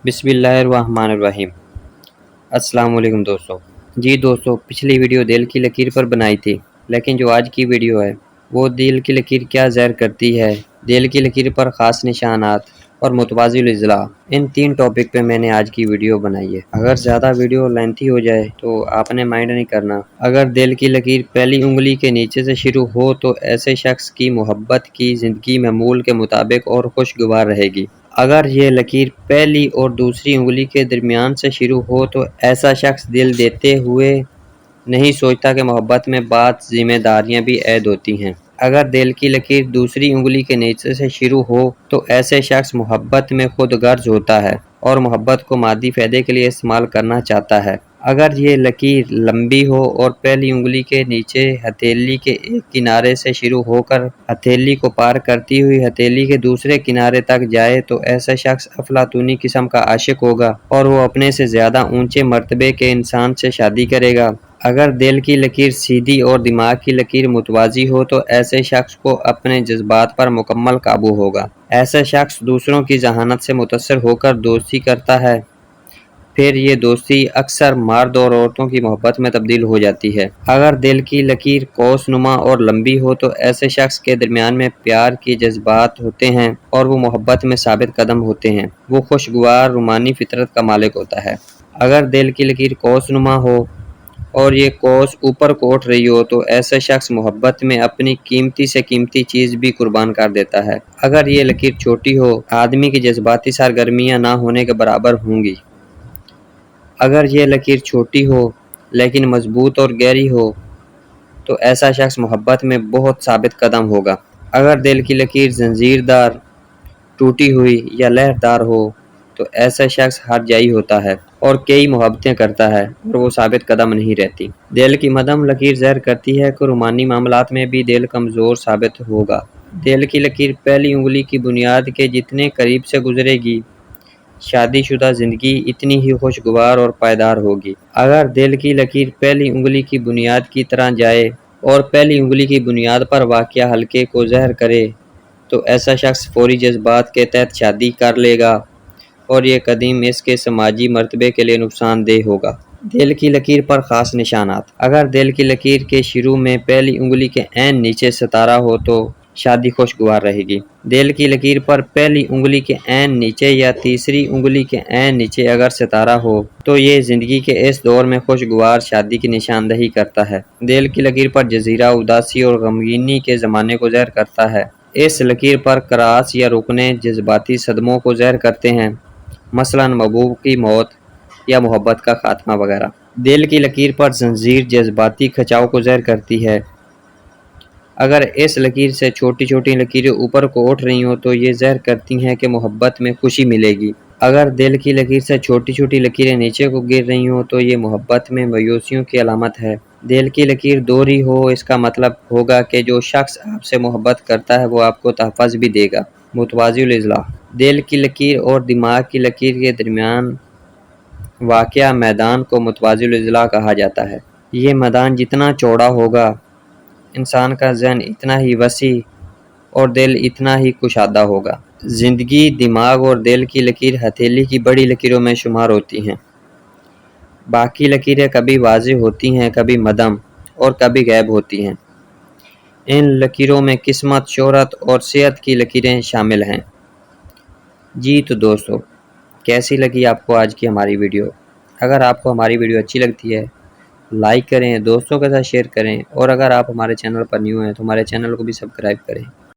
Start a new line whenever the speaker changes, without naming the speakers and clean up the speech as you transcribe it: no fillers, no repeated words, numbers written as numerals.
بسم اللہ الرحمن الرحیم۔ السلام علیکم دوستو۔ جی دوستو، پچھلی ویڈیو دل کی لکیر پر بنائی تھی، لیکن جو آج کی ویڈیو ہے وہ دل کی لکیر کیا ظاہر کرتی ہے، دل کی لکیر پر خاص نشانات اور متوازی الاضلاع، ان تین ٹاپک پہ میں نے آج کی ویڈیو بنائی ہے۔ اگر زیادہ ویڈیو لینتھی ہو جائے تو آپ نے مائنڈ نہیں کرنا۔ اگر دل کی لکیر پہلی انگلی کے نیچے سے شروع ہو تو ایسے شخص کی محبت کی زندگی معمول کے مطابق اور خوشگوار رہے گی۔ اگر یہ لکیر پہلی اور دوسری انگلی کے درمیان سے شروع ہو تو ایسا شخص دل دیتے ہوئے نہیں سوچتا کہ محبت میں بعض ذمہ داریاں بھی عائد ہوتی ہیں۔ اگر دل کی لکیر دوسری انگلی کے نیچے سے شروع ہو تو ایسے شخص محبت میں خود غرض ہوتا ہے اور محبت کو مادی فائدے کے لیے استعمال کرنا چاہتا ہے۔ اگر یہ لکیر لمبی ہو اور پہلی انگلی کے نیچے ہتھیلی کے ایک کنارے سے شروع ہو کر ہتھیلی کو پار کرتی ہوئی ہتھیلی کے دوسرے کنارے تک جائے تو ایسا شخص افلاطونی قسم کا عاشق ہوگا اور وہ اپنے سے زیادہ اونچے مرتبے کے انسان سے شادی کرے گا۔ اگر دل کی لکیر سیدھی اور دماغ کی لکیر متوازی ہو تو ایسے شخص کو اپنے جذبات پر مکمل قابو ہوگا۔ ایسا شخص دوسروں کی ذہانت سے متاثر ہو کر دوستی کرتا ہے، پھر یہ دوستی اکثر مرد اور عورتوں کی محبت میں تبدیل ہو جاتی ہے۔ اگر دل کی لکیر قوس نما اور لمبی ہو تو ایسے شخص کے درمیان میں پیار کی جذبات ہوتے ہیں اور وہ محبت میں ثابت قدم ہوتے ہیں۔ وہ خوشگوار رومانی فطرت کا مالک ہوتا ہے۔ اگر دل کی لکیر قوس نما ہو اور یہ قوس اوپر کو اٹھ رہی ہو تو ایسا شخص محبت میں اپنی قیمتی سے قیمتی چیز بھی قربان کر دیتا ہے۔ اگر یہ لکیر چھوٹی ہو، آدمی کی جذباتی سرگرمیاں نہ ہونے کے برابر ہوں گی۔ اگر یہ لکیر چھوٹی ہو لیکن مضبوط اور گہری ہو تو ایسا شخص محبت میں بہت ثابت قدم ہوگا۔ اگر دل کی لکیر زنجیر دار، ٹوٹی ہوئی یا لہردار ہو تو ایسا شخص ہر جائی ہوتا ہے اور کئی محبتیں کرتا ہے اور وہ ثابت قدم نہیں رہتی۔ دل کی مدھم لکیر ظاہر کرتی ہے کہ رومانی معاملات میں بھی دل کمزور ثابت ہوگا۔ دل کی لکیر پہلی انگلی کی بنیاد کے جتنے قریب سے گزرے گی، شادی شدہ زندگی اتنی ہی خوشگوار اور پائیدار ہوگی۔ اگر دل کی لکیر پہلی انگلی کی بنیاد کی طرح جائے اور پہلی انگلی کی بنیاد پر واقع حلقے کو ظاہر کرے تو ایسا شخص فوری جذبات کے تحت شادی کر لے گا اور یہ قدم اس کے سماجی مرتبے کے لیے نقصان دہ ہوگا۔ دل کی لکیر پر خاص نشانات۔ اگر دل کی لکیر کے شروع میں پہلی انگلی کے عین نیچے ستارہ ہو تو شادی خوشگوار رہے گی۔ دل کی لکیر پر پہلی انگلی کے عین نیچے یا تیسری انگلی کے عین نیچے اگر ستارہ ہو تو یہ زندگی کے اس دور میں خوشگوار شادی کی نشاندہی کرتا ہے۔ دل کی لکیر پر جزیرہ اداسی اور غمگینی کے زمانے کو ظاہر کرتا ہے۔ اس لکیر پر کراس یا رکنے جذباتی صدموں کو ظاہر کرتے ہیں، مثلاً محبوب کی موت یا محبت کا خاتمہ وغیرہ۔ دل کی لکیر پر زنجیر جذباتی کھچاؤ کو ظاہر کرتی ہے۔ اگر اس لکیر سے چھوٹی چھوٹی لکیریں اوپر کو اٹھ رہی ہوں تو یہ ظاہر کرتی ہیں کہ محبت میں خوشی ملے گی۔ اگر دل کی لکیر سے چھوٹی چھوٹی لکیریں نیچے کو گر رہی ہوں تو یہ محبت میں مایوسیوں کی علامت ہے۔ دل کی لکیر دوہری ہو، اس کا مطلب ہوگا کہ جو شخص آپ سے محبت کرتا ہے وہ آپ کو تحفظ بھی دے گا۔ متوازی الاضلاع۔ دل کی لکیر اور دماغ کی لکیر کے درمیان واقع میدان کو متوازی الاضلاع کہا جاتا ہے۔ یہ میدان جتنا چوڑا ہوگا، انسان کا ذہن اتنا ہی وسیع اور دل اتنا ہی کشادہ ہوگا۔ زندگی دماغ اور دل کی لکیر ہتھیلی کی بڑی لکیروں میں شمار ہوتی ہیں۔ باقی لکیریں کبھی واضح ہوتی ہیں، کبھی مدھم اور کبھی غائب ہوتی ہیں۔ ان لکیروں میں قسمت، شہرت اور صحت کی لکیریں شامل ہیں۔ جی تو دوستو، کیسی لگی آپ کو آج کی ہماری ویڈیو؟ اگر آپ کو ہماری ویڈیو اچھی لگتی ہے لائک کریں، دوستوں کے ساتھ شیئر کریں اور اگر آپ ہمارے چینل پر نیو ہیں تو ہمارے چینل کو بھی سبسکرائب کریں۔